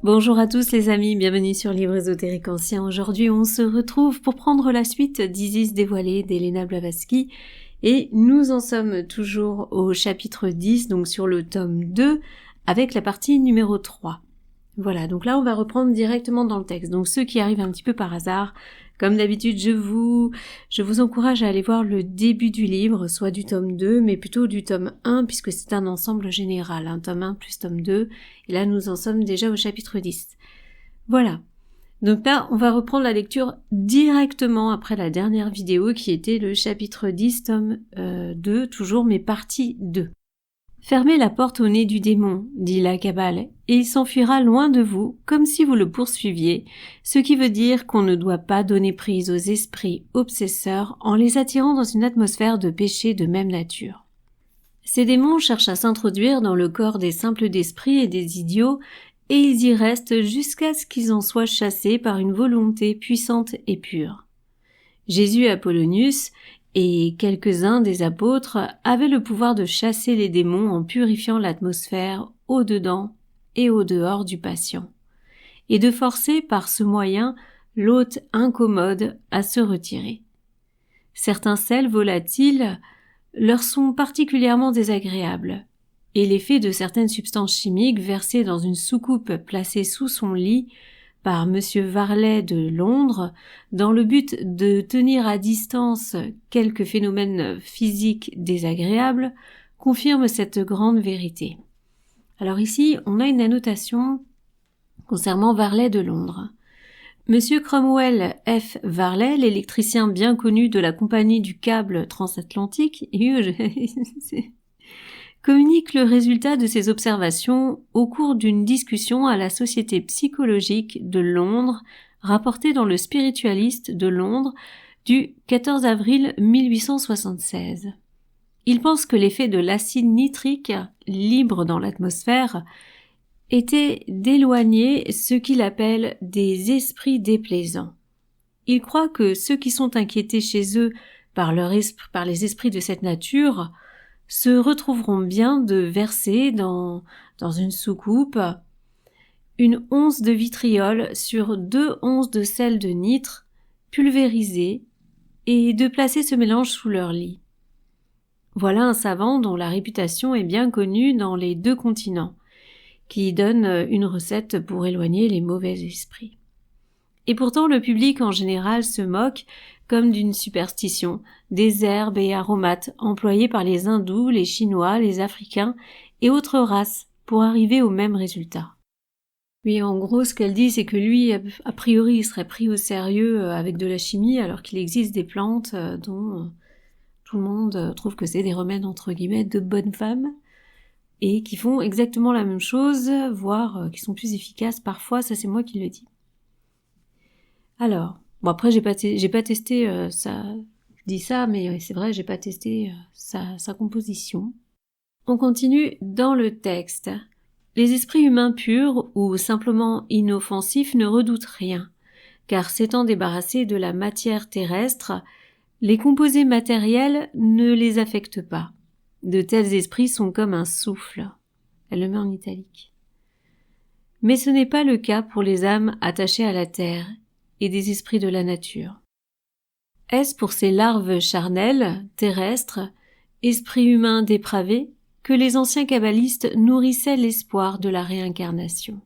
Bonjour à tous les amis, bienvenue sur Livre ésotérique ancien. Aujourd'hui on se retrouve pour prendre la suite d'Isis dévoilée d'Elena Blavatsky et nous en sommes toujours au chapitre 10, donc sur le tome 2 avec la partie numéro 3. Voilà, donc là on va reprendre directement dans le texte. Donc ceux qui arrivent un petit peu par hasard, comme d'habitude je vous encourage à aller voir le début du livre, soit du tome 2, mais plutôt du tome 1, puisque c'est un ensemble général, un tome 1 plus tome 2, et là nous en sommes déjà au chapitre 10. Voilà, donc là on va reprendre la lecture directement après la dernière vidéo qui était le chapitre 10, tome 2, toujours, mais partie 2. Fermez la porte au nez du démon, dit la Kabbale, et il s'enfuira loin de vous, comme si vous le poursuiviez, ce qui veut dire qu'on ne doit pas donner prise aux esprits obsesseurs en les attirant dans une atmosphère de péché de même nature. Ces démons cherchent à s'introduire dans le corps des simples d'esprit et des idiots, et ils y restent jusqu'à ce qu'ils en soient chassés par une volonté puissante et pure. Jésus Apollonius et quelques-uns des apôtres avaient le pouvoir de chasser les démons en purifiant l'atmosphère au-dedans et au-dehors du patient, et de forcer par ce moyen l'hôte incommode à se retirer. Certains sels volatiles leur sont particulièrement désagréables, et l'effet de certaines substances chimiques versées dans une soucoupe placée sous son lit par M. Varley de Londres, dans le but de tenir à distance quelques phénomènes physiques désagréables, confirme cette grande vérité. Alors ici, on a une annotation concernant Varley de Londres. M. Cromwell F. Varley, l'électricien bien connu de la compagnie du câble transatlantique, communique le résultat de ses observations au cours d'une discussion à la Société psychologique de Londres, rapportée dans le Spiritualiste de Londres du 14 avril 1876. Il pense que l'effet de l'acide nitrique libre dans l'atmosphère était d'éloigner ce qu'il appelle des esprits déplaisants. Il croit que ceux qui sont inquiétés chez eux par les esprits de cette nature se retrouveront bien de verser dans une soucoupe une once de vitriol sur 2 onces de sel de nitre pulvérisé et de placer ce mélange sous leur lit. Voilà un savant dont la réputation est bien connue dans les 2 continents, qui donne une recette pour éloigner les mauvais esprits. Et pourtant le public en général se moque comme d'une superstition, des herbes et aromates employés par les hindous, les chinois, les africains et autres races pour arriver au même résultat. Oui, en gros, ce qu'elle dit, c'est que lui, a priori, il serait pris au sérieux avec de la chimie, alors qu'il existe des plantes dont tout le monde trouve que c'est des remèdes, entre guillemets, de bonnes femmes, et qui font exactement la même chose, voire qui sont plus efficaces parfois, ça c'est moi qui le dis. Alors, bon après j'ai pas testé ça, je dis ça, mais c'est vrai, j'ai pas testé sa composition. On continue dans le texte. Les esprits humains purs ou simplement inoffensifs ne redoutent rien, car s'étant débarrassés de la matière terrestre, les composés matériels ne les affectent pas. De tels esprits sont comme un souffle. Elle le met en italique. Mais ce n'est pas le cas pour les âmes attachées à la terre et des esprits de la nature. Est-ce pour ces larves charnelles, terrestres, esprits humains dépravés, que les anciens kabbalistes nourrissaient l'espoir de la réincarnation?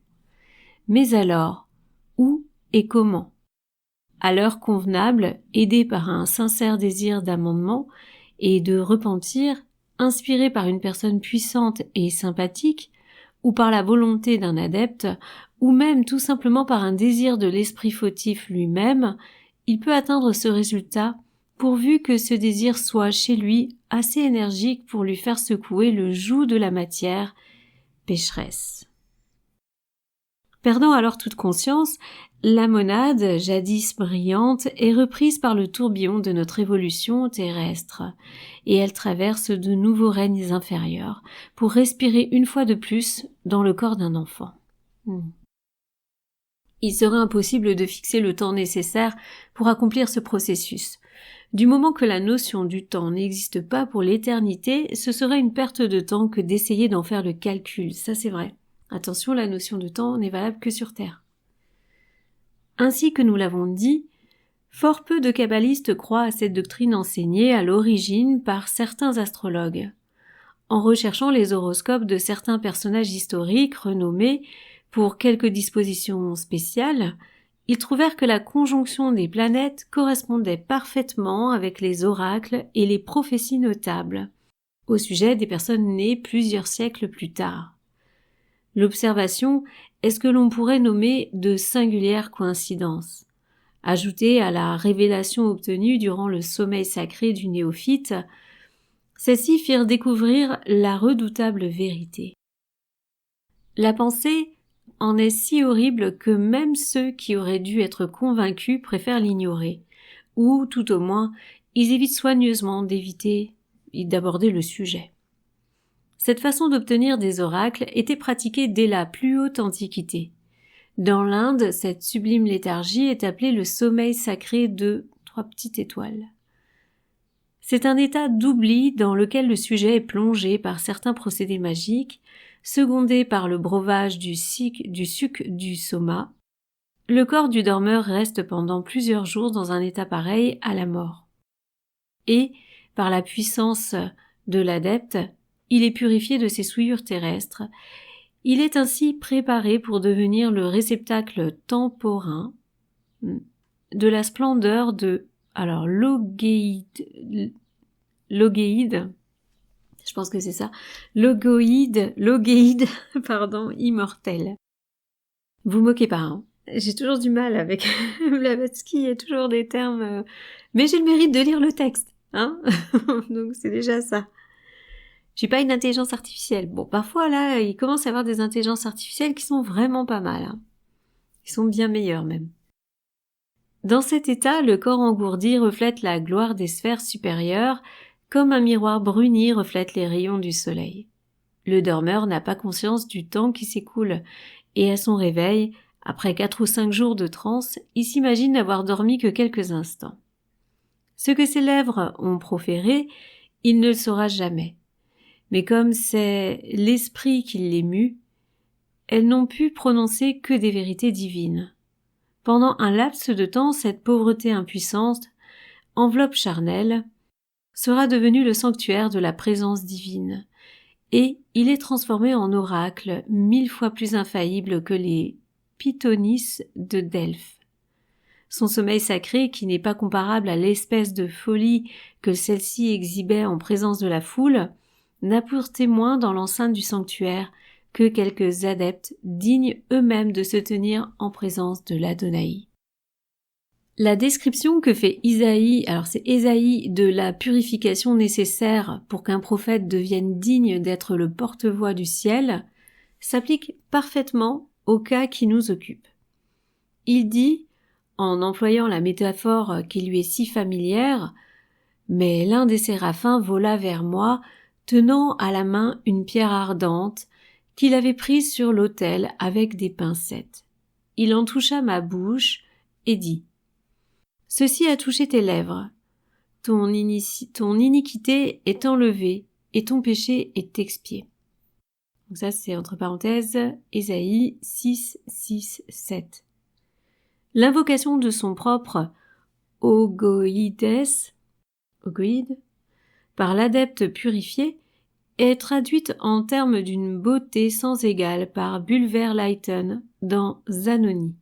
Mais alors, où et comment? À l'heure convenable, aidés par un sincère désir d'amendement et de repentir, inspirés par une personne puissante et sympathique, ou par la volonté d'un adepte, ou même tout simplement par un désir de l'esprit fautif lui-même, il peut atteindre ce résultat pourvu que ce désir soit chez lui assez énergique pour lui faire secouer le joug de la matière pécheresse. Perdant alors toute conscience, la monade, jadis brillante, est reprise par le tourbillon de notre évolution terrestre, et elle traverse de nouveaux règnes inférieurs pour respirer une fois de plus dans le corps d'un enfant. Il serait impossible de fixer le temps nécessaire pour accomplir ce processus. Du moment que la notion du temps n'existe pas pour l'éternité, ce serait une perte de temps que d'essayer d'en faire le calcul, ça c'est vrai. Attention, la notion de temps n'est valable que sur Terre. Ainsi que nous l'avons dit, fort peu de kabbalistes croient à cette doctrine enseignée à l'origine par certains astrologues. En recherchant les horoscopes de certains personnages historiques renommés pour quelques dispositions spéciales, ils trouvèrent que la conjonction des planètes correspondait parfaitement avec les oracles et les prophéties notables, au sujet des personnes nées plusieurs siècles plus tard. L'observation est ce que l'on pourrait nommer de singulières coïncidences. Ajoutée à la révélation obtenue durant le sommeil sacré du néophyte, celles-ci firent découvrir la redoutable vérité. La pensée en est si horrible que même ceux qui auraient dû être convaincus préfèrent l'ignorer, ou tout au moins ils évitent soigneusement d'aborder le sujet. Cette façon d'obtenir des oracles était pratiquée dès la plus haute antiquité. Dans l'Inde, cette sublime léthargie est appelée le sommeil sacré de 3 petites étoiles. C'est un état d'oubli dans lequel le sujet est plongé par certains procédés magiques, secondés par le breuvage du suc du soma. Le corps du dormeur reste pendant plusieurs jours dans un état pareil à la mort. Et, par la puissance de l'adepte, il est purifié de ses souillures terrestres. Il est ainsi préparé pour devenir le réceptacle temporain de la splendeur de l'ogéide, je pense que c'est ça, l'ogéide, immortel. Vous moquez pas, hein. J'ai toujours du mal avec Blavatsky, il y a toujours des termes, mais j'ai le mérite de lire le texte, hein. Donc c'est déjà ça. Je suis pas une intelligence artificielle. Bon, parfois là, il commence à y avoir des intelligences artificielles qui sont vraiment pas mal, hein. Ils sont bien meilleurs même. Dans cet état, le corps engourdi reflète la gloire des sphères supérieures, comme un miroir bruni reflète les rayons du soleil. Le dormeur n'a pas conscience du temps qui s'écoule, et à son réveil, après 4 ou 5 jours de transe, il s'imagine n'avoir dormi que quelques instants. Ce que ses lèvres ont proféré, il ne le saura jamais. Mais comme c'est l'esprit qui l'émue, elles n'ont pu prononcer que des vérités divines. Pendant un laps de temps, cette pauvreté impuissante, enveloppe charnelle, sera devenue le sanctuaire de la présence divine, et il est transformé en oracle 1000 fois plus infaillible que les Pythonis de Delphes. Son sommeil sacré, qui n'est pas comparable à l'espèce de folie que celle-ci exhibait en présence de la foule, n'a pour témoin dans l'enceinte du sanctuaire que quelques adeptes dignes eux-mêmes de se tenir en présence de l'Adonai. La description que fait Isaïe, alors c'est Ésaïe, de la purification nécessaire pour qu'un prophète devienne digne d'être le porte-voix du ciel, s'applique parfaitement au cas qui nous occupe. Il dit, en employant la métaphore qui lui est si familière, « Mais l'un des séraphins vola vers moi, tenant à la main une pierre ardente, qu'il avait prise sur l'autel avec des pincettes. Il en toucha ma bouche et dit « Ceci a touché tes lèvres. Ton iniquité est enlevée et ton péché est expié. » Donc ça c'est entre parenthèses Ésaïe 6, 6, 7. L'invocation de son propre ogoïde par l'adepte purifié est traduite en termes d'une beauté sans égale par Bulwer-Lytton dans Zanoni.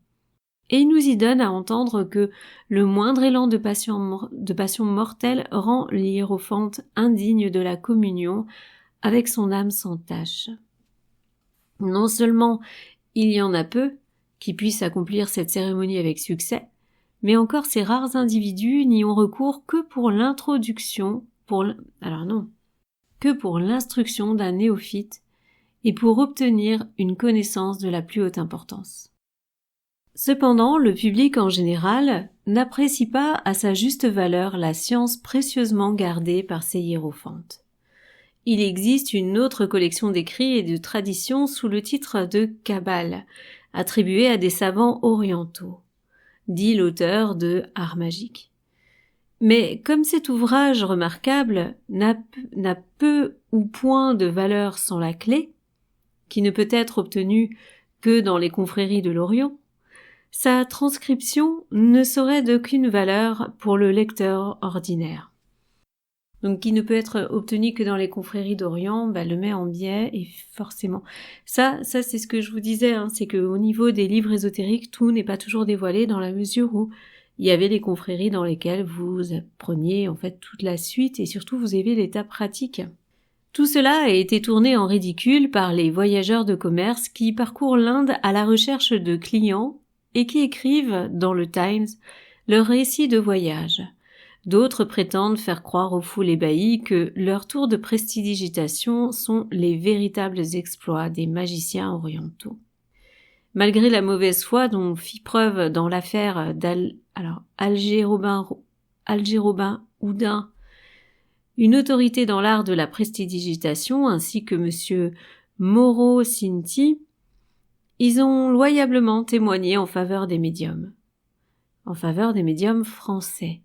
Et il nous y donne à entendre que le moindre élan de passion mortelle rend l'hiérophante indigne de la communion avec son âme sans tache. Non seulement il y en a peu qui puissent accomplir cette cérémonie avec succès, mais encore ces rares individus n'y ont recours que pour l'instruction d'un néophyte et pour obtenir une connaissance de la plus haute importance. Cependant, le public en général n'apprécie pas à sa juste valeur la science précieusement gardée par ces hiérophantes. Il existe une autre collection d'écrits et de traditions sous le titre de Kabbale, attribuée à des savants orientaux, dit l'auteur de Art magique. Mais comme cet ouvrage remarquable n'a peu ou point de valeur sans la clé, qui ne peut être obtenu que dans les confréries de l'Orient, sa transcription ne serait d'aucune valeur pour le lecteur ordinaire. Donc qui ne peut être obtenu que dans les confréries d'Orient, le met en biais et forcément. Ça c'est ce que je vous disais, c'est que au niveau des livres ésotériques, tout n'est pas toujours dévoilé dans la mesure où il y avait les confréries dans lesquelles vous appreniez en fait toute la suite et surtout vous avez l'état pratique. Tout cela a été tourné en ridicule par les voyageurs de commerce qui parcourent l'Inde à la recherche de clients et qui écrivent dans le Times leur récit de voyage. D'autres prétendent faire croire aux foules ébahies que leurs tours de prestidigitation sont les véritables exploits des magiciens orientaux. Malgré la mauvaise foi dont fit preuve dans l'affaire Alger-Robin-Houdin, une autorité dans l'art de la prestidigitation ainsi que M. Moreau-Cinti, ils ont loyablement témoigné en faveur des médiums français.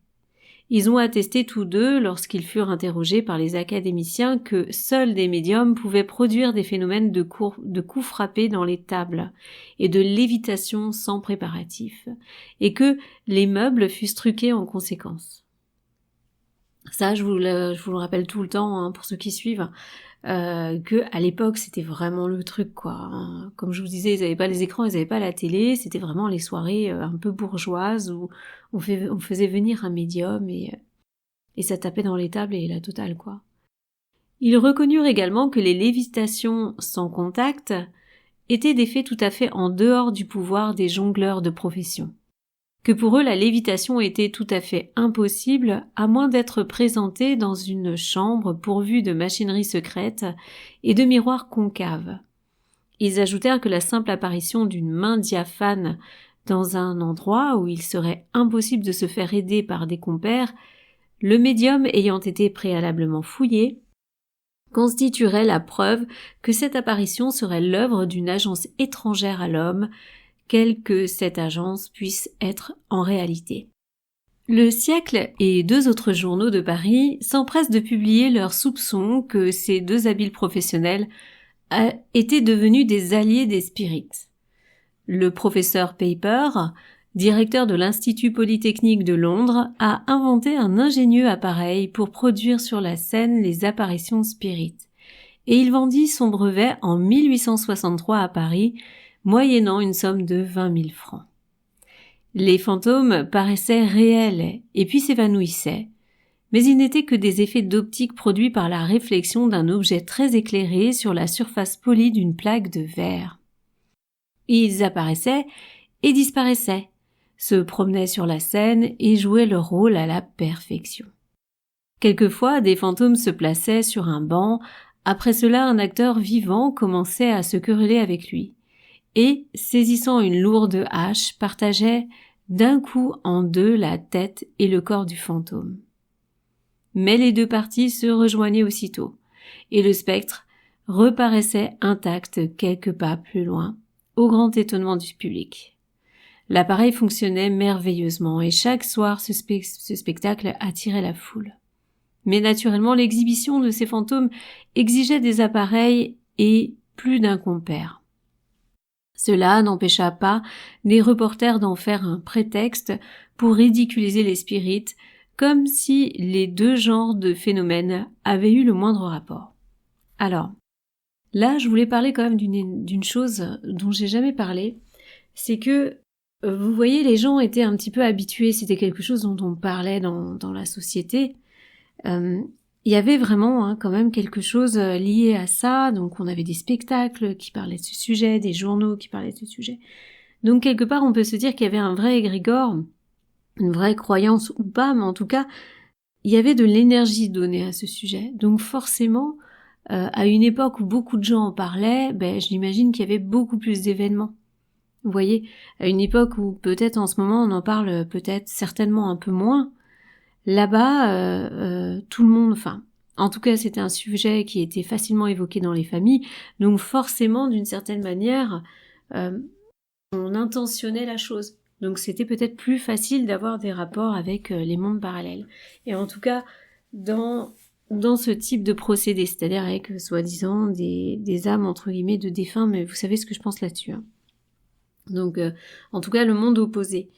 Ils ont attesté tous deux, lorsqu'ils furent interrogés par les académiciens, que seuls des médiums pouvaient produire des phénomènes de coups frappés dans les tables et de lévitation sans préparatif, et que les meubles fussent truqués en conséquence. Ça, je vous le rappelle tout le temps, pour ceux qui suivent, que à l'époque c'était vraiment le truc quoi. Comme je vous disais, ils n'avaient pas les écrans, ils n'avaient pas la télé, c'était vraiment les soirées un peu bourgeoises où on faisait venir un médium et ça tapait dans les tables et la totale quoi. Ils reconnurent également que les lévitations sans contact étaient des faits tout à fait en dehors du pouvoir des jongleurs de profession. Que pour eux la lévitation était tout à fait impossible à moins d'être présentée dans une chambre pourvue de machinerie secrète et de miroirs concaves. Ils ajoutèrent que la simple apparition d'une main diaphane dans un endroit où il serait impossible de se faire aider par des compères, le médium ayant été préalablement fouillé, constituerait la preuve que cette apparition serait l'œuvre d'une agence étrangère à l'homme, quelle que cette agence puisse être en réalité. Le Siècle et deux autres journaux de Paris s'empressent de publier leurs soupçons que ces deux habiles professionnels étaient devenus des alliés des spirites. Le professeur Paper, directeur de l'Institut Polytechnique de Londres, a inventé un ingénieux appareil pour produire sur la scène les apparitions spirites, et il vendit son brevet en 1863 à Paris, moyennant une somme de 20 000 francs. Les fantômes paraissaient réels et puis s'évanouissaient, mais ils n'étaient que des effets d'optique produits par la réflexion d'un objet très éclairé sur la surface polie d'une plaque de verre. Ils apparaissaient et disparaissaient, se promenaient sur la scène et jouaient leur rôle à la perfection. Quelquefois, des fantômes se plaçaient sur un banc, après cela un acteur vivant commençait à se quereller avec lui. Et, saisissant une lourde hache, partageait d'un coup en deux la tête et le corps du fantôme. Mais les deux parties se rejoignaient aussitôt, et le spectre reparaissait intact quelques pas plus loin, au grand étonnement du public. L'appareil fonctionnait merveilleusement, et chaque soir ce spectacle attirait la foule. Mais naturellement, l'exhibition de ces fantômes exigeait des appareils et plus d'un compère. Cela n'empêcha pas des reporters d'en faire un prétexte pour ridiculiser les spirites, comme si les deux genres de phénomènes avaient eu le moindre rapport. Alors, là, je voulais parler quand même d'une chose dont j'ai jamais parlé, c'est que, vous voyez, les gens étaient un petit peu habitués, c'était quelque chose dont on parlait dans la société. Il y avait vraiment quand même quelque chose lié à ça, donc on avait des spectacles qui parlaient de ce sujet, des journaux qui parlaient de ce sujet. Donc quelque part on peut se dire qu'il y avait un vrai égrégore, une vraie croyance ou pas, mais en tout cas il y avait de l'énergie donnée à ce sujet. Donc forcément, à une époque où beaucoup de gens en parlaient, j'imagine qu'il y avait beaucoup plus d'événements. Vous voyez, à une époque où peut-être en ce moment on en parle peut-être certainement un peu moins, là-bas, tout le monde, en tout cas c'était un sujet qui était facilement évoqué dans les familles, donc forcément d'une certaine manière, on intentionnait la chose. Donc c'était peut-être plus facile d'avoir des rapports avec les mondes parallèles. Et en tout cas, dans dans ce type de procédé, c'est-à-dire avec soi-disant des âmes entre guillemets de défunts, mais vous savez ce que je pense là-dessus. Hein. Donc, en tout cas, le monde opposé.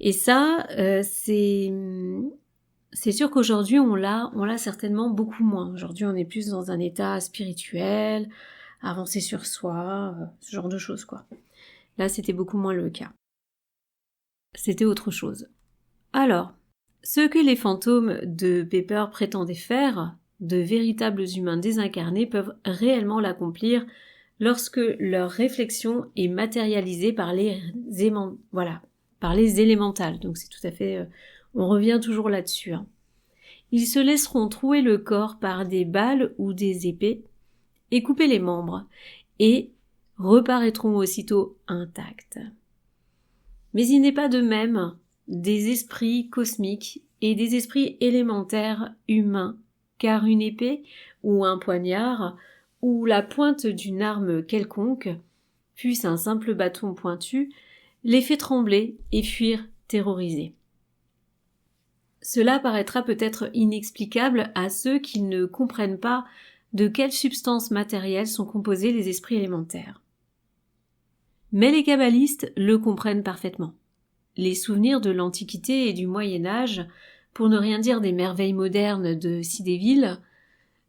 Et ça, c'est sûr qu'aujourd'hui on l'a certainement beaucoup moins. Aujourd'hui, on est plus dans un état spirituel, avancé sur soi, ce genre de choses, quoi. Là, c'était beaucoup moins le cas. C'était autre chose. Alors, ce que les fantômes de Pepper prétendaient faire, de véritables humains désincarnés peuvent réellement l'accomplir lorsque leur réflexion est matérialisée par les élémentales. Donc c'est tout à fait... on revient toujours là-dessus. Hein. Ils se laisseront trouer le corps par des balles ou des épées et couper les membres, et reparaîtront aussitôt intacts. Mais il n'est pas de même des esprits cosmiques et des esprits élémentaires humains, car une épée ou un poignard ou la pointe d'une arme quelconque, fût-ce un simple bâton pointu, les fait trembler et fuir terrorisés. Cela paraîtra peut-être inexplicable à ceux qui ne comprennent pas de quelles substances matérielles sont composés les esprits élémentaires. Mais les kabbalistes le comprennent parfaitement. Les souvenirs de l'Antiquité et du Moyen Âge, pour ne rien dire des merveilles modernes de Cidéville,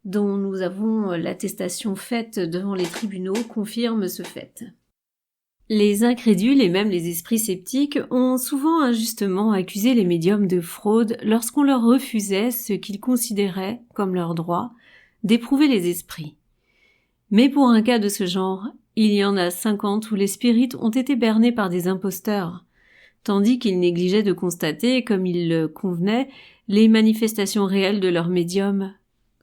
dont nous avons l'attestation faite devant les tribunaux, confirment ce fait. Les incrédules et même les esprits sceptiques ont souvent injustement accusé les médiums de fraude lorsqu'on leur refusait ce qu'ils considéraient comme leur droit d'éprouver les esprits. Mais pour un cas de ce genre, il y en a 50 où les spirites ont été bernés par des imposteurs, tandis qu'ils négligeaient de constater, comme il le convenait, les manifestations réelles de leur médium,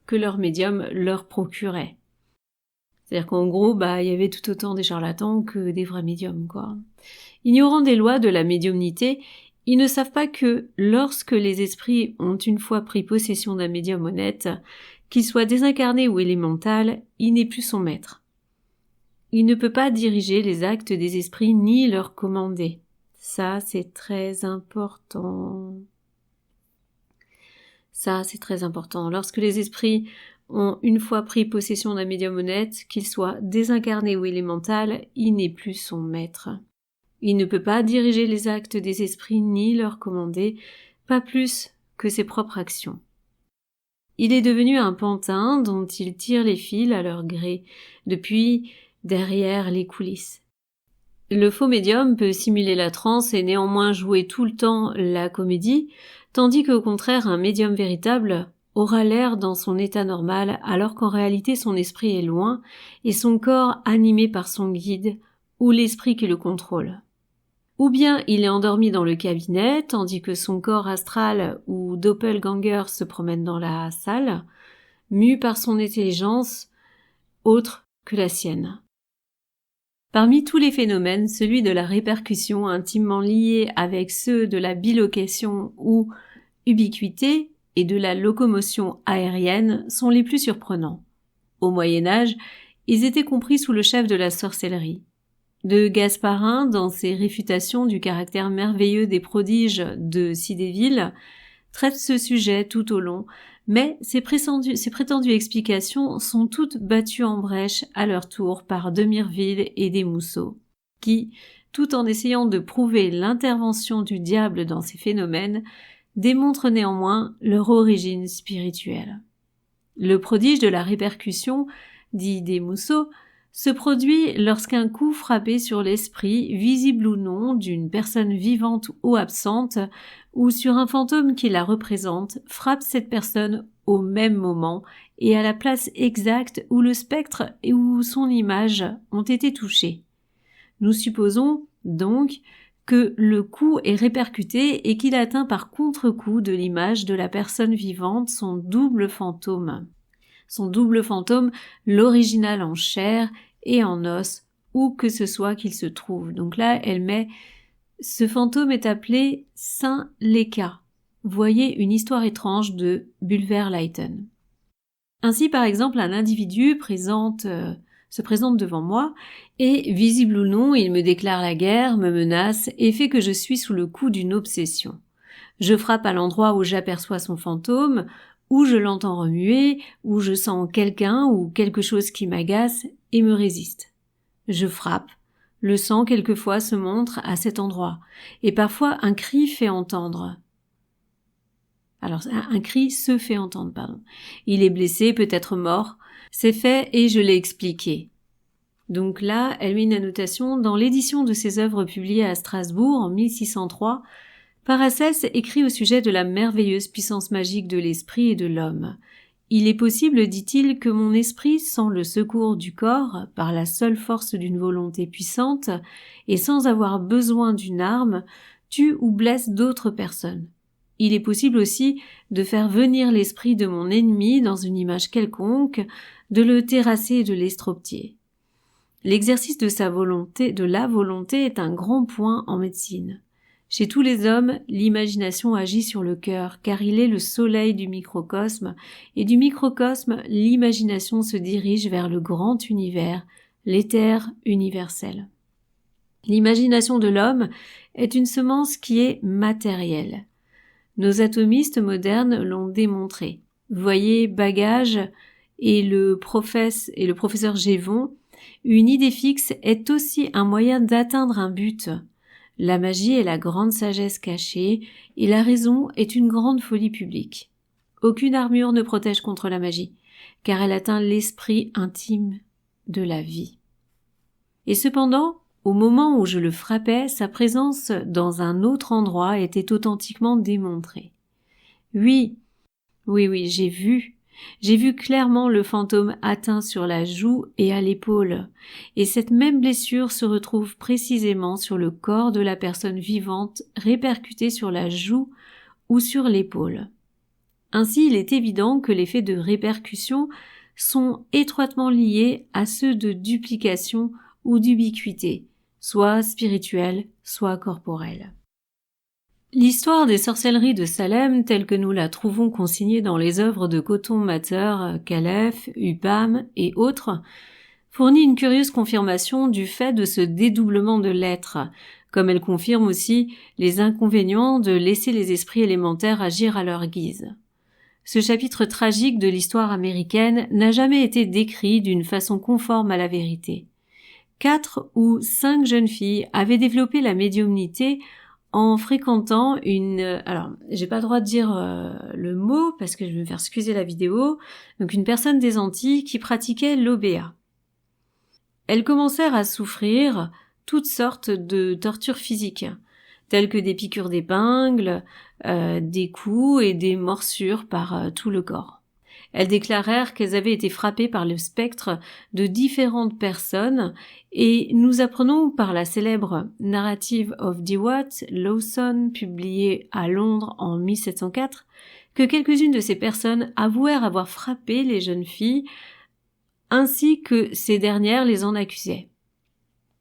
que leur médium leur procurait. C'est-à-dire qu'en gros, il y avait tout autant des charlatans que des vrais médiums, quoi. Ignorant des lois de la médiumnité, ils ne savent pas que, lorsque les esprits ont une fois pris possession d'un médium honnête, qu'il soit désincarné ou élémental, il n'est plus son maître. Il ne peut pas diriger les actes des esprits ni leur commander. Ça, c'est très important. Ça, c'est très important. Lorsque les esprits ont une fois pris possession d'un médium honnête, qu'il soit désincarné ou élémental, il n'est plus son maître. Il ne peut pas diriger les actes des esprits ni leur commander, pas plus que ses propres actions. Il est devenu un pantin dont il tire les fils à leur gré, depuis derrière les coulisses. Le faux médium peut simuler la transe et néanmoins jouer tout le temps la comédie, tandis qu'au contraire un médium véritable aura l'air dans son état normal alors qu'en réalité son esprit est loin et son corps animé par son guide ou l'esprit qui le contrôle. Ou bien il est endormi dans le cabinet tandis que son corps astral ou doppelganger se promène dans la salle, mu par son intelligence autre que la sienne. Parmi tous les phénomènes, celui de la répercussion intimement lié avec ceux de la bilocation ou ubiquité et de la locomotion aérienne sont les plus surprenants. Au Moyen-Âge, ils étaient compris sous le chef de la sorcellerie. De Gasparin, dans ses réfutations du caractère merveilleux des prodiges de Cidéville, traite ce sujet tout au long, mais ces prétendues explications sont toutes battues en brèche à leur tour par Demirville et Desmousseaux, qui, tout en essayant de prouver l'intervention du diable dans ces phénomènes, démontrent néanmoins leur origine spirituelle. Le prodige de la répercussion, dit Desmousseaux, se produit lorsqu'un coup frappé sur l'esprit, visible ou non, d'une personne vivante ou absente, ou sur un fantôme qui la représente, frappe cette personne au même moment et à la place exacte où le spectre et où son image ont été touchés. Nous supposons, donc, que le coup est répercuté et qu'il atteint par contre-coup de l'image de la personne vivante son double fantôme. Son double fantôme, l'original en chair et en os, où que ce soit qu'il se trouve. Donc là, elle met « Ce fantôme est appelé Saint Léka ». Voyez une histoire étrange de Bulwer-Lytton. Ainsi, par exemple, un individu se présente devant moi et, visible ou non, il me déclare la guerre, me menace et fait que je suis sous le coup d'une obsession. Je frappe à l'endroit où j'aperçois son fantôme, ou je l'entends remuer, ou je sens quelqu'un ou quelque chose qui m'agace et me résiste. Je frappe. Le sang quelquefois se montre à cet endroit, et parfois un cri fait entendre. Alors, un cri se fait entendre, pardon. Il est blessé, peut-être mort. C'est fait et je l'ai expliqué. Donc là, elle met une annotation dans l'édition de ses œuvres publiées à Strasbourg en 1603. Paracels écrit au sujet de la merveilleuse puissance magique de l'esprit et de l'homme. Il est possible, dit-il, que mon esprit, sans le secours du corps, par la seule force d'une volonté puissante, et sans avoir besoin d'une arme, tue ou blesse d'autres personnes. Il est possible aussi de faire venir l'esprit de mon ennemi dans une image quelconque, de le terrasser et de l'estropier. L'exercice de la volonté est un grand point en médecine. Chez tous les hommes, l'imagination agit sur le cœur, car il est le soleil du microcosme, et du microcosme, l'imagination se dirige vers le grand univers, l'éther universel. L'imagination de l'homme est une semence qui est matérielle. Nos atomistes modernes l'ont démontré. Voyez Bagage et le professeur Gévon, une idée fixe est aussi un moyen d'atteindre un but. La magie est la grande sagesse cachée, et la raison est une grande folie publique. Aucune armure ne protège contre la magie, car elle atteint l'esprit intime de la vie. Et cependant, au moment où je le frappais, sa présence dans un autre endroit était authentiquement démontrée. Oui, j'ai vu clairement le fantôme atteint sur la joue et à l'épaule, et cette même blessure se retrouve précisément sur le corps de la personne vivante, répercutée sur la joue ou sur l'épaule. Ainsi, il est évident que les faits de répercussion sont étroitement liés à ceux de duplication ou d'ubiquité, soit spirituelle, soit corporelle. L'histoire des sorcelleries de Salem, telle que nous la trouvons consignée dans les œuvres de Cotton Mather, Calef, Upham et autres, fournit une curieuse confirmation du fait de ce dédoublement de l'être, comme elle confirme aussi les inconvénients de laisser les esprits élémentaires agir à leur guise. Ce chapitre tragique de l'histoire américaine n'a jamais été décrit d'une façon conforme à la vérité. 4 ou 5 jeunes filles avaient développé la médiumnité en fréquentant alors j'ai pas le droit de dire le mot parce que je vais me faire excuser la vidéo, donc une personne des Antilles qui pratiquait l'OBA. Elles commencèrent à souffrir toutes sortes de tortures physiques, telles que des piqûres d'épingles, des coups et des morsures par tout le corps. Elles déclarèrent qu'elles avaient été frappées par le spectre de différentes personnes et nous apprenons par la célèbre Narrative of Dewat Lawson, publiée à Londres en 1704, que quelques-unes de ces personnes avouèrent avoir frappé les jeunes filles ainsi que ces dernières les en accusaient.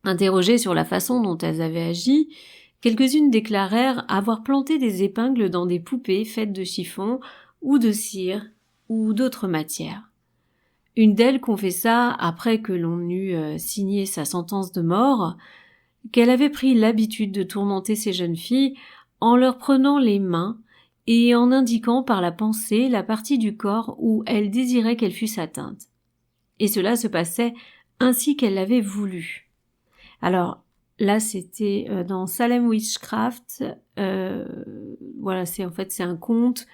Interrogées sur la façon dont elles avaient agi, quelques-unes déclarèrent avoir planté des épingles dans des poupées faites de chiffon ou de cire ou d'autres matières. Une d'elles confessa, après que l'on eut signé sa sentence de mort, qu'elle avait pris l'habitude de tourmenter ces jeunes filles en leur prenant les mains et en indiquant par la pensée la partie du corps où elle désirait qu'elles fussent atteintes. Et cela se passait ainsi qu'elle l'avait voulu. Alors, là, c'était dans Salem Witchcraft. Voilà, c'est un conte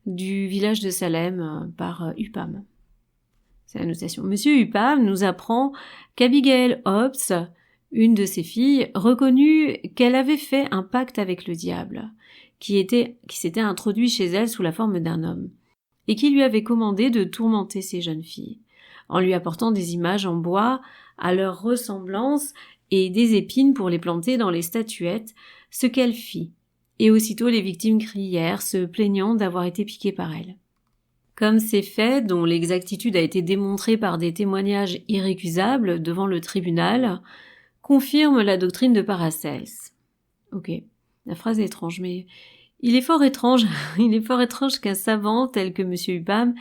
du village de Salem par Upham. C'est la notation. Monsieur Upham nous apprend qu'Abigail Hobbs, une de ses filles, reconnut qu'elle avait fait un pacte avec le diable, qui s'était introduit chez elle sous la forme d'un homme, et qui lui avait commandé de tourmenter ces jeunes filles, en lui apportant des images en bois à leur ressemblance et des épines pour les planter dans les statuettes, ce qu'elle fit. Et aussitôt les victimes crièrent, se plaignant d'avoir été piquées par elle. Comme ces faits, dont l'exactitude a été démontrée par des témoignages irrécusables devant le tribunal, confirment la doctrine de Paracels. Ok, la phrase est étrange, mais il est fort étrange qu'un savant tel que M. Upham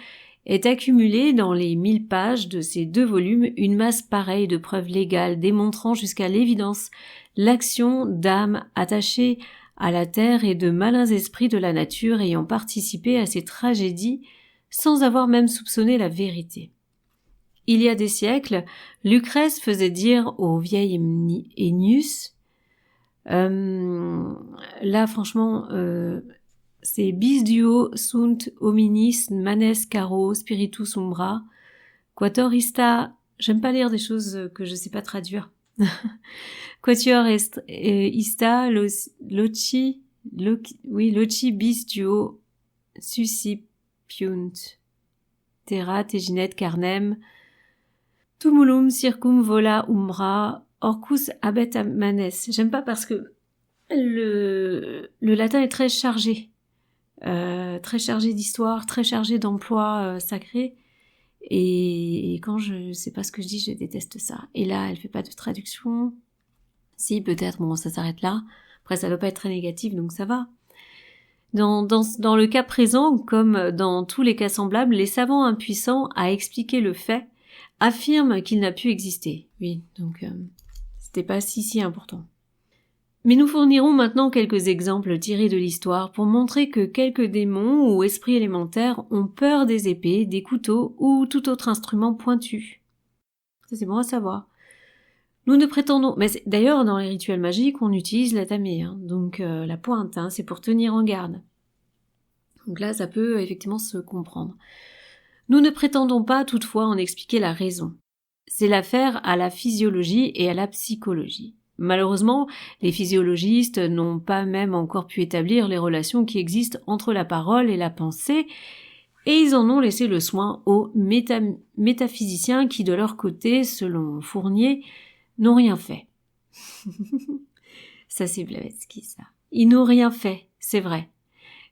ait accumulé dans les 1000 pages de ces 2 volumes une masse pareille de preuves légales démontrant jusqu'à l'évidence l'action d'âmes attachées à la terre et de malins esprits de la nature ayant participé à ces tragédies sans avoir même soupçonné la vérité. Il y a des siècles, Lucrèce faisait dire au vieil Ennius, là franchement, c'est bis duo sunt hominis manes caro spiritus umbra, quator ista, j'aime pas lire des choses que je sais pas traduire. Quatuor ista loci bis duo suscipiunt terra teginet carnem tumulum circum vola umbra orcus habet manes. J'aime pas parce que le latin est très chargé d'histoire, très chargé d'emplois sacrés. Et quand je sais pas ce que je dis, je déteste ça. Et là, elle fait pas de traduction. Si, peut-être, bon, ça s'arrête là. Après, ça doit pas être très négatif, donc ça va. Dans le cas présent, comme dans tous les cas semblables, les savants impuissants à expliquer le fait affirment qu'il n'a pu exister. Oui, donc c'était pas si important. Mais nous fournirons maintenant quelques exemples tirés de l'histoire pour montrer que quelques démons ou esprits élémentaires ont peur des épées, des couteaux ou tout autre instrument pointu. Ça c'est bon à savoir. Nous ne prétendons... Mais d'ailleurs, dans les rituels magiques, on utilise la tamée, donc la pointe, c'est pour tenir en garde. Donc là, ça peut effectivement se comprendre. Nous ne prétendons pas toutefois en expliquer la raison. C'est l'affaire à la physiologie et à la psychologie. Malheureusement, les physiologistes n'ont pas même encore pu établir les relations qui existent entre la parole et la pensée, et ils en ont laissé le soin aux métaphysiciens qui, de leur côté, selon Fournier, n'ont rien fait. Ça c'est Blavatsky, ça. Ils n'ont rien fait, c'est vrai.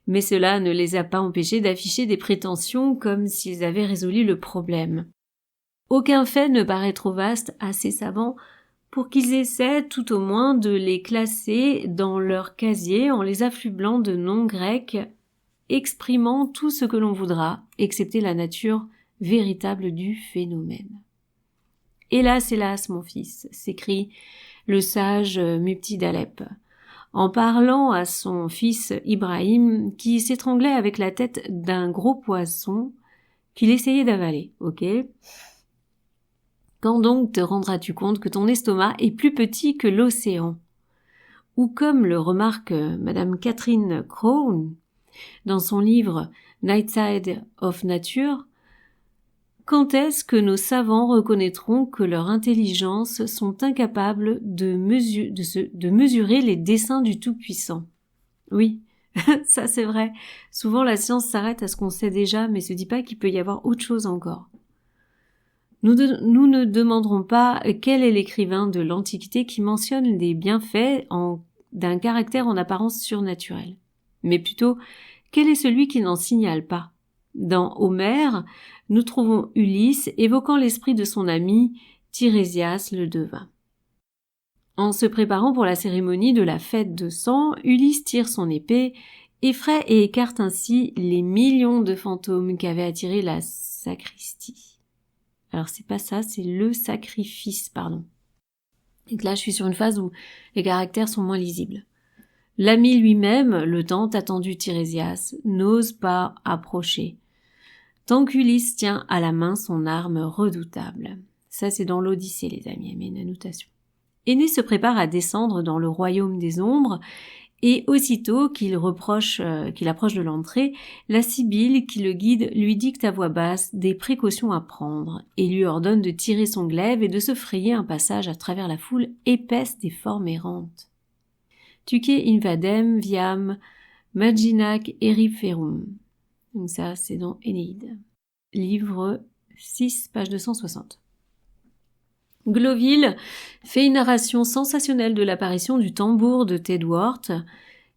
Mais cela ne les a pas empêchés d'afficher des prétentions comme s'ils avaient résolu le problème. Aucun fait ne paraît trop vaste à ces savants pour qu'ils essaient tout au moins de les classer dans leur casier en les affublant de noms grecs exprimant tout ce que l'on voudra, excepté la nature véritable du phénomène. Hélas, hélas, mon fils, s'écrie le sage Mupti d'Alep, en parlant à son fils Ibrahim qui s'étranglait avec la tête d'un gros poisson qu'il essayait d'avaler, ok ? Quand donc te rendras-tu compte que ton estomac est plus petit que l'océan? Ou comme le remarque Madame Catherine Crown dans son livre Nightside of Nature, quand est-ce que nos savants reconnaîtront que leur intelligence sont incapables de mesurer les desseins du Tout-Puissant? Oui, ça c'est vrai. Souvent la science s'arrête à ce qu'on sait déjà, mais se dit pas qu'il peut y avoir autre chose encore. Nous ne demanderons pas quel est l'écrivain de l'Antiquité qui mentionne les bienfaits d'un caractère en apparence surnaturel, mais plutôt quel est celui qui n'en signale pas. Dans Homère, nous trouvons Ulysse évoquant l'esprit de son ami Tirésias le devin. En se préparant pour la cérémonie de la fête de sang, Ulysse tire son épée, effraie et écarte ainsi les millions de fantômes qu'avait attiré la sacristie. Alors c'est pas ça, c'est le sacrifice, pardon. Et que là je suis sur une phase où les caractères sont moins lisibles. L'ami lui-même, le tant attendu Tirésias, n'ose pas approcher, tant qu'Ulysse tient à la main son arme redoutable. Ça c'est dans l'Odyssée les amis, mais une annotation. Énée se prépare à descendre dans le royaume des ombres, et aussitôt qu'il approche de l'entrée, la Sibylle qui le guide lui dicte à voix basse des précautions à prendre et lui ordonne de tirer son glaive et de se frayer un passage à travers la foule épaisse des formes errantes. Tuque invadem viam maginac eriferum. Donc ça, c'est dans Énéide. Livre 6, page 260. Gloville fait une narration sensationnelle de l'apparition du tambour de Tedworth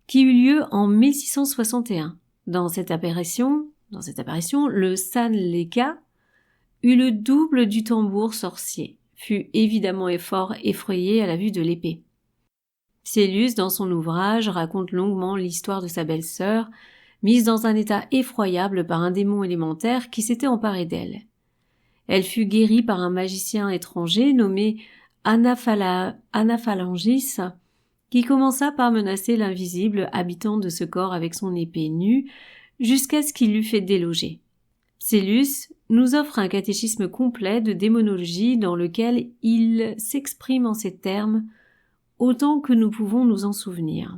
qui eut lieu en 1661. Dans cette apparition, le San-Leka eut le double du tambour sorcier, fut évidemment fort effrayé à la vue de l'épée. Psellus, dans son ouvrage, raconte longuement l'histoire de sa belle-sœur, mise dans un état effroyable par un démon élémentaire qui s'était emparé d'elle. Elle fut guérie par un magicien étranger nommé Anaphalangis, qui commença par menacer l'invisible habitant de ce corps avec son épée nue, jusqu'à ce qu'il l'eût fait déloger. Psellus nous offre un catéchisme complet de démonologie dans lequel il s'exprime en ces termes autant que nous pouvons nous en souvenir.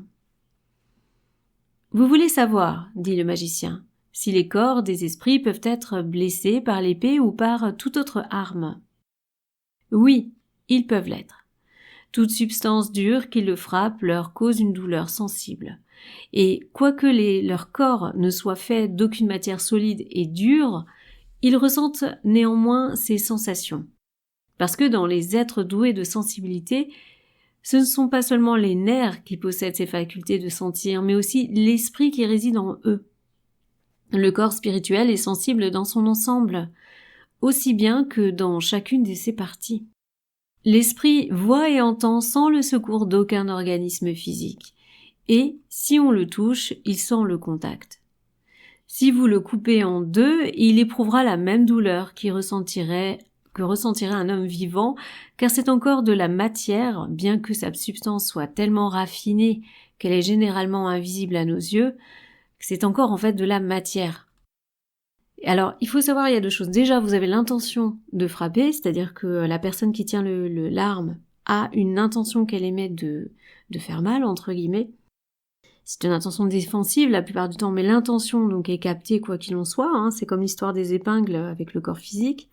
Vous voulez savoir, dit le magicien, si les corps des esprits peuvent être blessés par l'épée ou par toute autre arme. Oui, ils peuvent l'être. Toute substance dure qui le frappe leur cause une douleur sensible. Et quoique leur corps ne soit fait d'aucune matière solide et dure, ils ressentent néanmoins ces sensations. Parce que dans les êtres doués de sensibilité, ce ne sont pas seulement les nerfs qui possèdent ces facultés de sentir, mais aussi l'esprit qui réside en eux. Le corps spirituel est sensible dans son ensemble, aussi bien que dans chacune de ses parties. L'esprit voit et entend sans le secours d'aucun organisme physique, et si on le touche, il sent le contact. Si vous le coupez en deux, il éprouvera la même douleur que ressentirait un homme vivant, car c'est encore de la matière, bien que sa substance soit tellement raffinée qu'elle est généralement invisible à nos yeux, que c'est encore en fait de la matière. Alors, il faut savoir, il y a deux choses. Déjà, vous avez l'intention de frapper, c'est-à-dire que la personne qui tient l'arme a une intention qu'elle émet de faire mal, entre guillemets. C'est une intention défensive la plupart du temps, mais l'intention donc est captée quoi qu'il en soit, hein, c'est comme l'histoire des épingles avec le corps physique.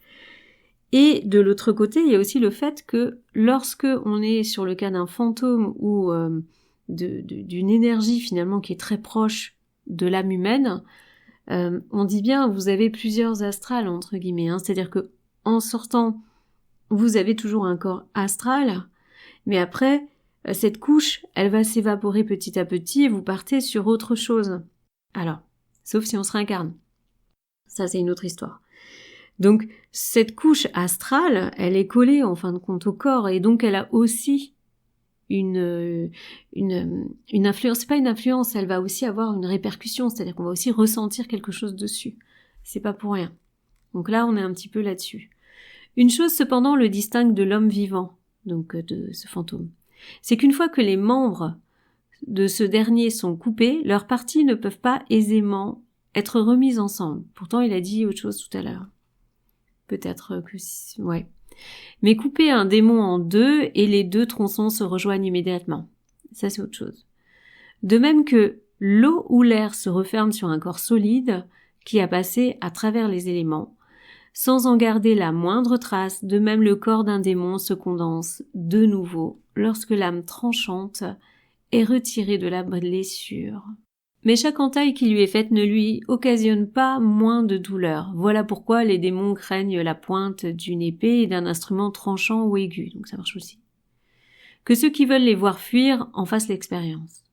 Et de l'autre côté, il y a aussi le fait que lorsque on est sur le cas d'un fantôme ou d'une énergie finalement qui est très proche de l'âme humaine, on dit bien vous avez plusieurs astrales entre guillemets, hein, c'est-à-dire que en sortant, vous avez toujours un corps astral, mais après cette couche, elle va s'évaporer petit à petit et vous partez sur autre chose. Alors, sauf si on se réincarne. Ça, c'est une autre histoire. Donc, cette couche astrale, elle est collée en fin de compte au corps et donc elle a aussi une influence. C'est pas une influence, elle va aussi avoir une répercussion, c'est-à-dire qu'on va aussi ressentir quelque chose dessus. C'est pas pour rien. Donc là, on est un petit peu là-dessus. Une chose cependant le distingue de l'homme vivant, donc de ce fantôme. C'est qu'une fois que les membres de ce dernier sont coupés, leurs parties ne peuvent pas aisément être remises ensemble. Pourtant, il a dit autre chose tout à l'heure. Peut-être que ouais. Mais couper un démon en deux et les deux tronçons se rejoignent immédiatement. Ça, c'est autre chose. De même que l'eau ou l'air se referment sur un corps solide qui a passé à travers les éléments, sans en garder la moindre trace, de même le corps d'un démon se condense de nouveau lorsque l'âme tranchante est retirée de la blessure. Mais chaque entaille qui lui est faite ne lui occasionne pas moins de douleur. Voilà pourquoi les démons craignent la pointe d'une épée et d'un instrument tranchant ou aigu, donc ça marche aussi. Que ceux qui veulent les voir fuir en fassent l'expérience.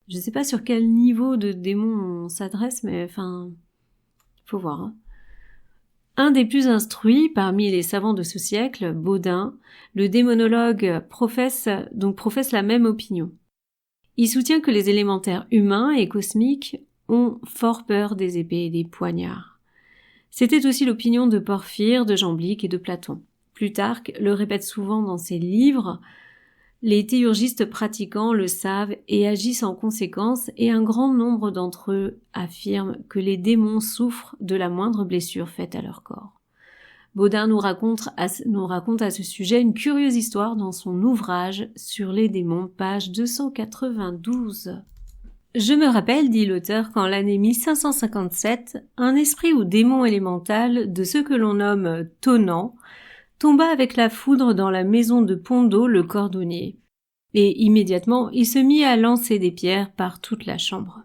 Je ne sais pas sur quel niveau de démon on s'adresse, mais enfin, faut voir, hein. Un des plus instruits parmi les savants de ce siècle, Baudin, le démonologue, professe la même opinion. Il soutient que les élémentaires humains et cosmiques ont fort peur des épées et des poignards. C'était aussi l'opinion de Porphyre, de Jamblique et de Platon. Plutarque le répète souvent dans ses livres. Les théurgistes pratiquants le savent et agissent en conséquence, et un grand nombre d'entre eux affirment que les démons souffrent de la moindre blessure faite à leur corps. Baudin nous raconte à ce sujet une curieuse histoire dans son ouvrage sur les démons, page 292. Je me rappelle, dit l'auteur, qu'en l'année 1557, un esprit ou démon élémental de ce que l'on nomme Tonnant tomba avec la foudre dans la maison de Pondeau le cordonnier, et immédiatement il se mit à lancer des pierres par toute la chambre.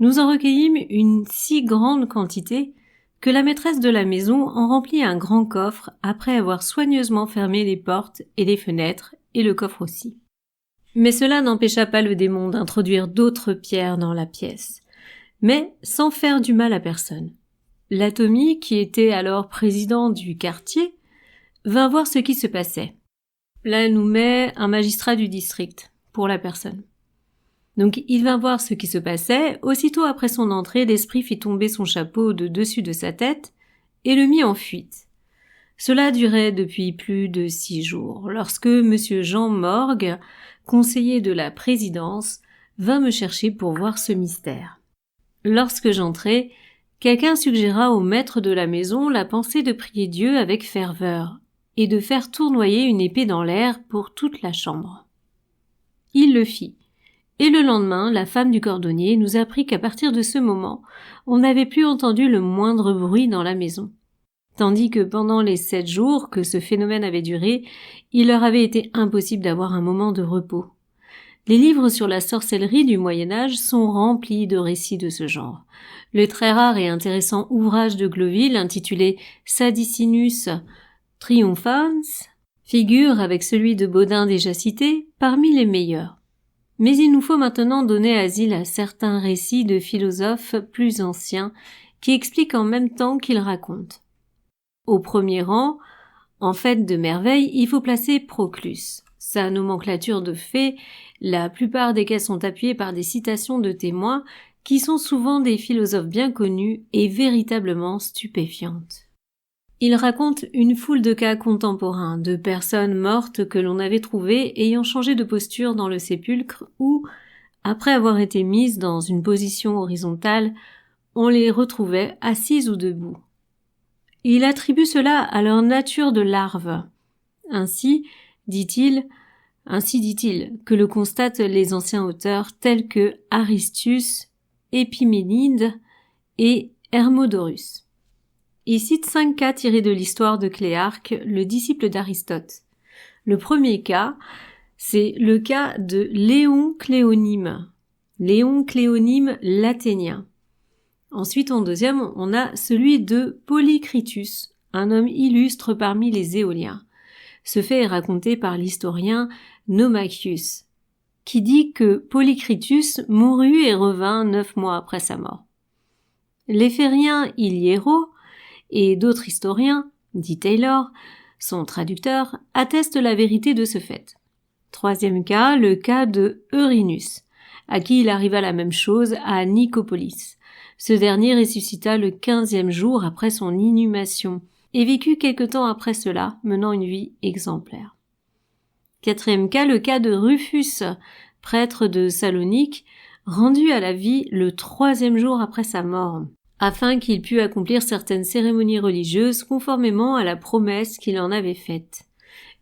Nous en recueillîmes une si grande quantité que la maîtresse de la maison en remplit un grand coffre après avoir soigneusement fermé les portes et les fenêtres, et le coffre aussi. Mais cela n'empêcha pas le démon d'introduire d'autres pierres dans la pièce, mais sans faire du mal à personne. L'Atomy, qui était alors président du quartier, vint voir ce qui se passait. Là nous met un magistrat du district, pour la personne. Donc il vint voir ce qui se passait, aussitôt après son entrée, l'esprit fit tomber son chapeau de dessus de sa tête, et le mit en fuite. Cela durait depuis plus de 6 jours, lorsque monsieur Jean Morgue, conseiller de la présidence, vint me chercher pour voir ce mystère. Lorsque j'entrai, quelqu'un suggéra au maître de la maison la pensée de prier Dieu avec ferveur et de faire tournoyer une épée dans l'air pour toute la chambre. Il le fit. Et le lendemain, la femme du cordonnier nous apprit qu'à partir de ce moment, on n'avait plus entendu le moindre bruit dans la maison. Tandis que pendant les 7 jours que ce phénomène avait duré, il leur avait été impossible d'avoir un moment de repos. Les livres sur la sorcellerie du Moyen-Âge sont remplis de récits de ce genre. Le très rare et intéressant ouvrage de Gloville intitulé Sadicinus Triumphans figure, avec celui de Bodin déjà cité, parmi les meilleurs. Mais il nous faut maintenant donner asile à certains récits de philosophes plus anciens qui expliquent en même temps qu'ils racontent. Au premier rang, en fait de merveille, il faut placer Proclus. Sa nomenclature de faits, la plupart desquels sont appuyés par des citations de témoins qui sont souvent des philosophes bien connus et véritablement stupéfiantes. Il raconte une foule de cas contemporains, de personnes mortes que l'on avait trouvées ayant changé de posture dans le sépulcre ou, après avoir été mises dans une position horizontale, on les retrouvait assises ou debout. Il attribue cela à leur nature de larves. Ainsi dit-il, que le constatent les anciens auteurs tels que Aristus, Épiménide et Hermodorus. Il cite 5 cas tirés de l'histoire de Cléarque, le disciple d'Aristote. Le premier cas, c'est le cas de Léon Cléonyme l'Athénien. Ensuite, en deuxième, on a celui de Polycritus, un homme illustre parmi les Éoliens. Ce fait est raconté par l'historien Nomachius, qui dit que Polycritus mourut et revint 9 mois après sa mort. L'éphérien Iliéro et d'autres historiens, dit Taylor, son traducteur, attestent la vérité de ce fait. Troisième cas, le cas de Eurinus, à qui il arriva la même chose à Nicopolis. Ce dernier ressuscita le 15e jour après son inhumation et vécut quelque temps après cela, menant une vie exemplaire. Quatrième cas, le cas de Rufus, prêtre de Salonique, rendu à la vie le 3e jour après sa mort, afin qu'il pût accomplir certaines cérémonies religieuses conformément à la promesse qu'il en avait faite.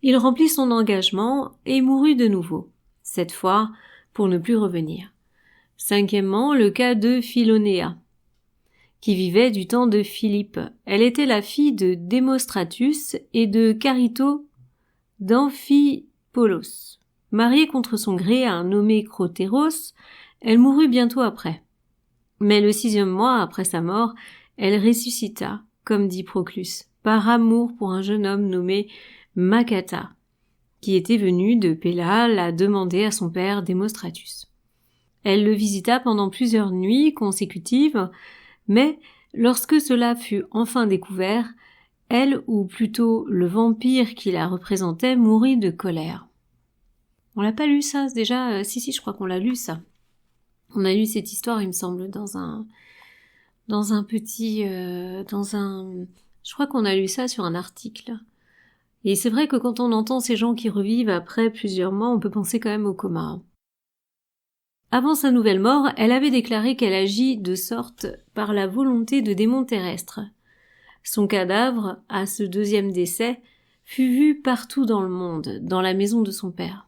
Il remplit son engagement et mourut de nouveau, cette fois pour ne plus revenir. Cinquièmement, le cas de Philonéa, qui vivait du temps de Philippe. Elle était la fille de Démostratus et de Carito d'Amphipolos. Mariée contre son gré à un nommé Crotéros, elle mourut bientôt après. Mais le 6e mois après sa mort, elle ressuscita, comme dit Proclus, par amour pour un jeune homme nommé Macata, qui était venu de Péla la demander à son père Démostratus. Elle le visita pendant plusieurs nuits consécutives, mais lorsque cela fut enfin découvert, elle, ou plutôt le vampire qui la représentait, mourut de colère. On l'a pas lu ça, déjà, si, je crois qu'on l'a lu ça. On a lu cette histoire, il me semble, je crois qu'on a lu ça sur un article. Et c'est vrai que quand on entend ces gens qui revivent après plusieurs mois, on peut penser quand même au coma. Avant sa nouvelle mort, elle avait déclaré qu'elle agit de sorte par la volonté de démons terrestres. Son cadavre, à ce 2e décès, fut vu partout dans le monde, dans la maison de son père.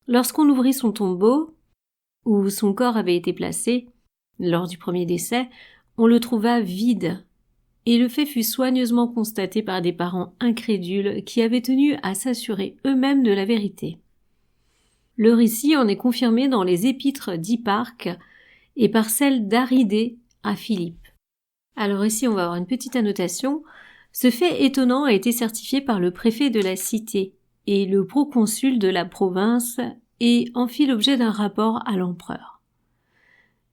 Lorsqu'on ouvrit son tombeau, où son corps avait été placé, lors du 1er décès, on le trouva vide, et le fait fut soigneusement constaté par des parents incrédules qui avaient tenu à s'assurer eux-mêmes de la vérité. Le récit en est confirmé dans les épîtres d'Hipparque et par celle d'Aridée à Philippe. Alors ici, on va avoir une petite annotation. Ce fait étonnant a été certifié par le préfet de la cité et le proconsul de la province et en fit l'objet d'un rapport à l'empereur.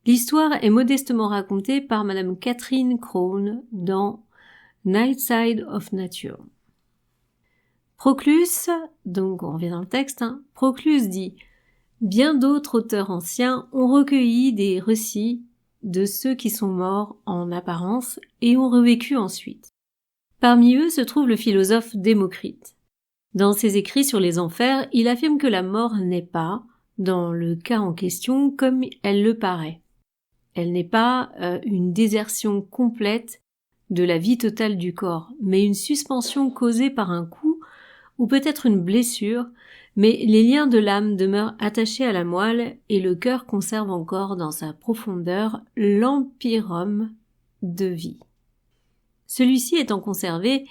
L'histoire est modestement racontée par Madame Catherine Crone dans Night Side of Nature. Proclus, donc on revient dans le texte, Proclus dit « Bien d'autres auteurs anciens ont recueilli des récits de ceux qui sont morts en apparence et ont revécu ensuite. Parmi eux se trouve le philosophe Démocrite. Dans ses écrits sur les enfers, il affirme que la mort n'est pas, dans le cas en question, comme elle le paraît. Elle n'est pas une désertion complète de la vie totale du corps, mais une suspension causée par un coup ou peut-être une blessure, mais les liens de l'âme demeurent attachés à la moelle et le cœur conserve encore dans sa profondeur l'empyrum de vie. Celui-ci étant conservé,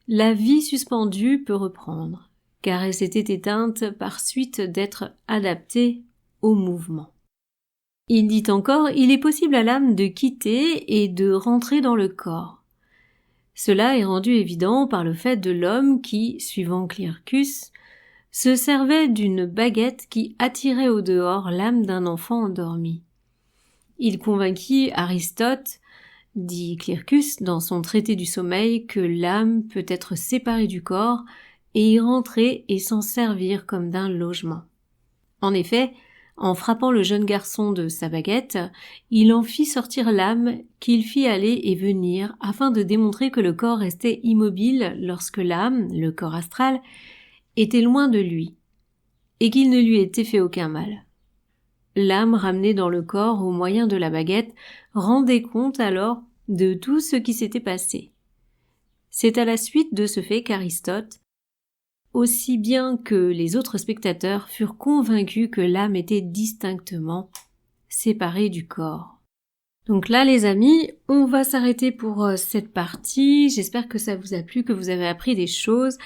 la vie suspendue peut reprendre, car elle s'était éteinte par suite d'être adaptée au mouvement. Il dit encore, il est possible à l'âme de quitter et de rentrer dans le corps. Cela est rendu évident par le fait de l'homme qui, suivant Clearchus, se servait d'une baguette qui attirait au dehors l'âme d'un enfant endormi. Il convainquit Aristote, dit Clearchus dans son traité du sommeil, que l'âme peut être séparée du corps et y rentrer et s'en servir comme d'un logement. En effet, en frappant le jeune garçon de sa baguette, il en fit sortir l'âme qu'il fit aller et venir afin de démontrer que le corps restait immobile lorsque l'âme, le corps astral, était loin de lui, et qu'il ne lui était fait aucun mal. L'âme ramenée dans le corps au moyen de la baguette rendait compte alors de tout ce qui s'était passé. C'est à la suite de ce fait qu'Aristote, aussi bien que les autres spectateurs, furent convaincus que l'âme était distinctement séparée du corps. Donc là, les amis, on va s'arrêter pour cette partie. J'espère que ça vous a plu, que vous avez appris des choses.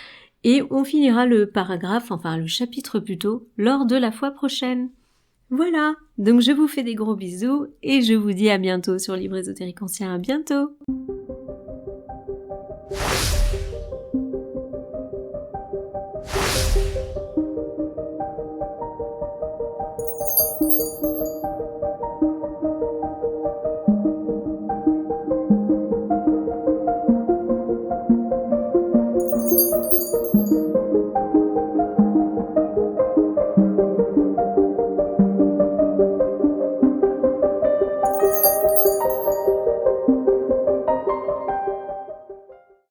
Et on finira le paragraphe, enfin le chapitre plutôt, lors de la fois prochaine. Voilà, donc je vous fais des gros bisous et je vous dis à bientôt sur Libre Ésotérique Ancien. À bientôt!